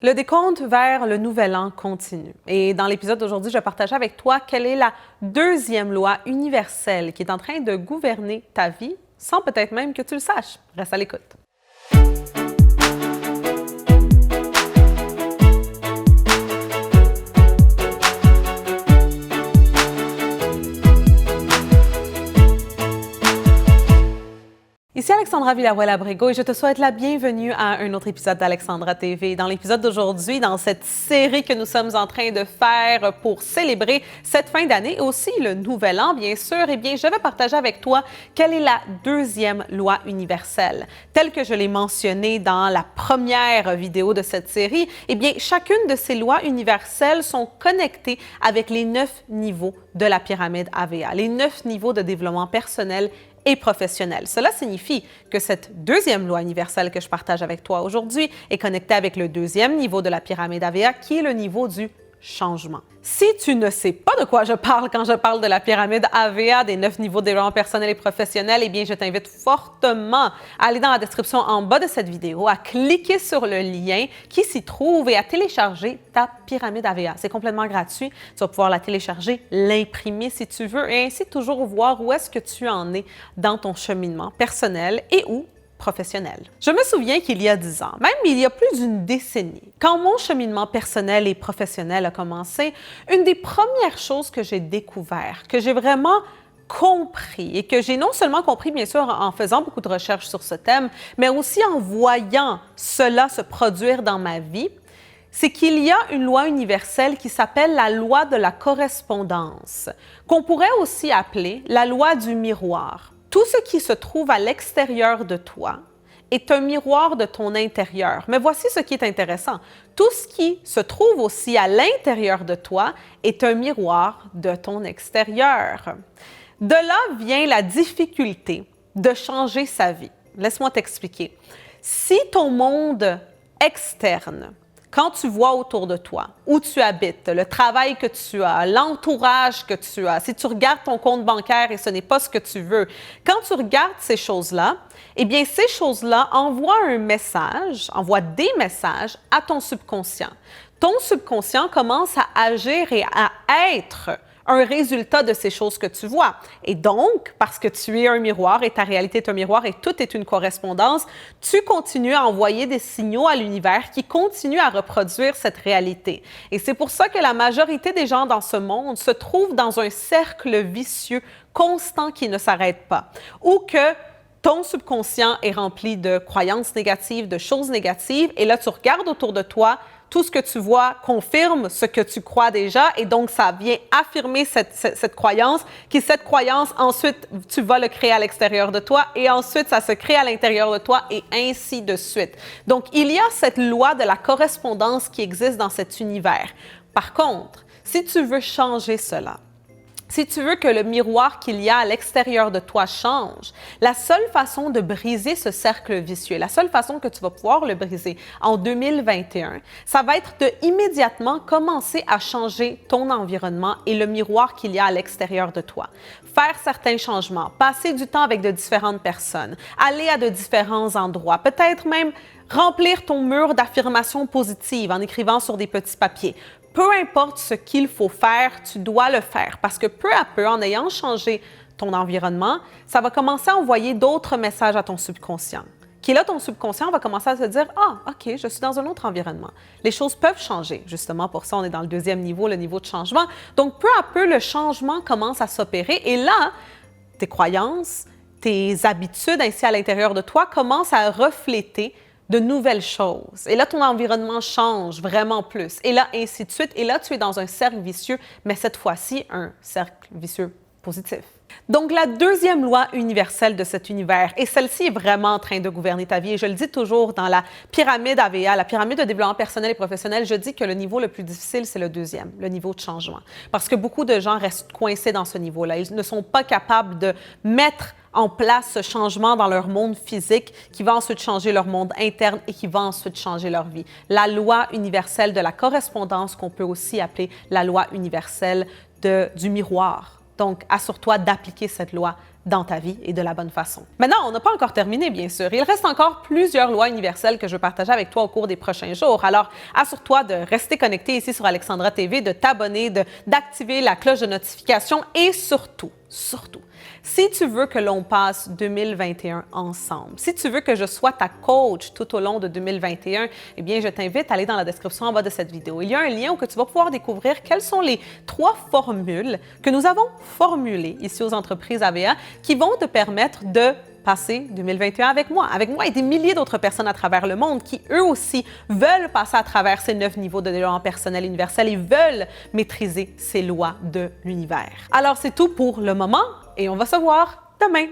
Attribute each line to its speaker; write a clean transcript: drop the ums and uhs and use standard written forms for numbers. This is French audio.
Speaker 1: Le décompte vers le nouvel an continue. Et dans l'épisode d'aujourd'hui, je vais partager avec toi quelle est la deuxième loi universelle qui est en train de gouverner ta vie sans peut-être même que tu le saches. Reste à l'écoute. Ici Alexandra Villarroel-Abrego et je te souhaite la bienvenue à un autre épisode d'Alexandra TV. Dans l'épisode d'aujourd'hui, dans cette série que nous sommes en train de faire pour célébrer cette fin d'année et aussi le nouvel an, bien sûr, eh bien, je vais partager avec toi quelle est la deuxième loi universelle. Telle que je l'ai mentionnée dans la première vidéo de cette série, eh bien, chacune de ces lois universelles sont connectées avec les 9 niveaux de la pyramide AVA, les 9 niveaux de développement personnel et professionnel. Cela signifie que cette deuxième loi universelle que je partage avec toi aujourd'hui est connectée avec le deuxième niveau de la pyramide AVA, qui est le niveau du changement. Si tu ne sais pas de quoi je parle quand je parle de la pyramide AVA, des 9 niveaux de développement personnel et professionnel, eh bien, je t'invite fortement à aller dans la description en bas de cette vidéo, à cliquer sur le lien qui s'y trouve et à télécharger ta pyramide AVA. C'est complètement gratuit. Tu vas pouvoir la télécharger, l'imprimer si tu veux et ainsi toujours voir où est-ce que tu en es dans ton cheminement personnel et où professionnel. Je me souviens qu'il y a 10 ans, même il y a plus d'une décennie, quand mon cheminement personnel et professionnel a commencé, une des premières choses que j'ai découvert, que j'ai vraiment compris et que j'ai non seulement compris, bien sûr, en faisant beaucoup de recherches sur ce thème, mais aussi en voyant cela se produire dans ma vie, c'est qu'il y a une loi universelle qui s'appelle la loi de la correspondance, qu'on pourrait aussi appeler la loi du miroir. Tout ce qui se trouve à l'extérieur de toi est un miroir de ton intérieur. Mais voici ce qui est intéressant. Tout ce qui se trouve aussi à l'intérieur de toi est un miroir de ton extérieur. De là vient la difficulté de changer sa vie. Laisse-moi t'expliquer. Si ton monde externe, quand tu vois autour de toi, où tu habites, le travail que tu as, l'entourage que tu as, si tu regardes ton compte bancaire et ce n'est pas ce que tu veux, quand tu regardes ces choses-là, eh bien, ces choses-là envoient un message, envoient des messages à ton subconscient. Ton subconscient commence à agir et à être un résultat de ces choses que tu vois. Et donc, parce que tu es un miroir et ta réalité est un miroir et tout est une correspondance, tu continues à envoyer des signaux à l'univers qui continuent à reproduire cette réalité. Et c'est pour ça que la majorité des gens dans ce monde se trouvent dans un cercle vicieux constant qui ne s'arrête pas, ou que ton subconscient est rempli de croyances négatives, de choses négatives, et là, tu regardes autour de toi, tout ce que tu vois confirme ce que tu crois déjà et donc ça vient affirmer cette croyance, cette croyance, ensuite, tu vas le créer à l'extérieur de toi et ensuite, ça se crée à l'intérieur de toi et ainsi de suite. Donc, il y a cette loi de la correspondance qui existe dans cet univers. Par contre, si tu veux changer cela, si tu veux que le miroir qu'il y a à l'extérieur de toi change, la seule façon de briser ce cercle vicieux, la seule façon que tu vas pouvoir le briser en 2021, ça va être de immédiatement commencer à changer ton environnement et le miroir qu'il y a à l'extérieur de toi. Faire certains changements, passer du temps avec de différentes personnes, aller à de différents endroits, peut-être même remplir ton mur d'affirmations positives en écrivant sur des petits papiers. Peu importe ce qu'il faut faire, tu dois le faire parce que peu à peu, en ayant changé ton environnement, ça va commencer à envoyer d'autres messages à ton subconscient. Qui là, ton subconscient va commencer à se dire « Ah, OK, je suis dans un autre environnement. » Les choses peuvent changer. Justement, pour ça, on est dans le deuxième niveau, le niveau de changement. Donc, peu à peu, le changement commence à s'opérer et là, tes croyances, tes habitudes ainsi à l'intérieur de toi commencent à refléter de nouvelles choses. Et là, ton environnement change vraiment plus. Et là, ainsi de suite. Et là, tu es dans un cercle vicieux, mais cette fois-ci, un cercle vicieux positif. Donc, la deuxième loi universelle de cet univers, et celle-ci est vraiment en train de gouverner ta vie, et je le dis toujours dans la pyramide AVA, la pyramide de développement personnel et professionnel, je dis que le niveau le plus difficile, c'est le deuxième, le niveau de changement. Parce que beaucoup de gens restent coincés dans ce niveau-là. Ils ne sont pas capables de mettre en place ce changement dans leur monde physique qui va ensuite changer leur monde interne et qui va ensuite changer leur vie. La loi universelle de la correspondance, qu'on peut aussi appeler la loi universelle du miroir. Donc, assure-toi d'appliquer cette loi dans ta vie et de la bonne façon. Maintenant, on n'a pas encore terminé, bien sûr. Il reste encore plusieurs lois universelles que je veux partager avec toi au cours des prochains jours. Alors, assure-toi de rester connecté ici sur Alexandra TV, de t'abonner, d'activer la cloche de notification et surtout, si tu veux que l'on passe 2021 ensemble, si tu veux que je sois ta coach tout au long de 2021, eh bien, je t'invite à aller dans la description en bas de cette vidéo. Il y a un lien où tu vas pouvoir découvrir quelles sont les 3 formules que nous avons formulées ici aux entreprises AVA qui vont te permettre de passer 2021 avec moi et des milliers d'autres personnes à travers le monde qui, eux aussi, veulent passer à travers ces 9 niveaux de développement personnel universel et veulent maîtriser ces lois de l'univers. Alors, c'est tout pour le moment et on va se voir demain.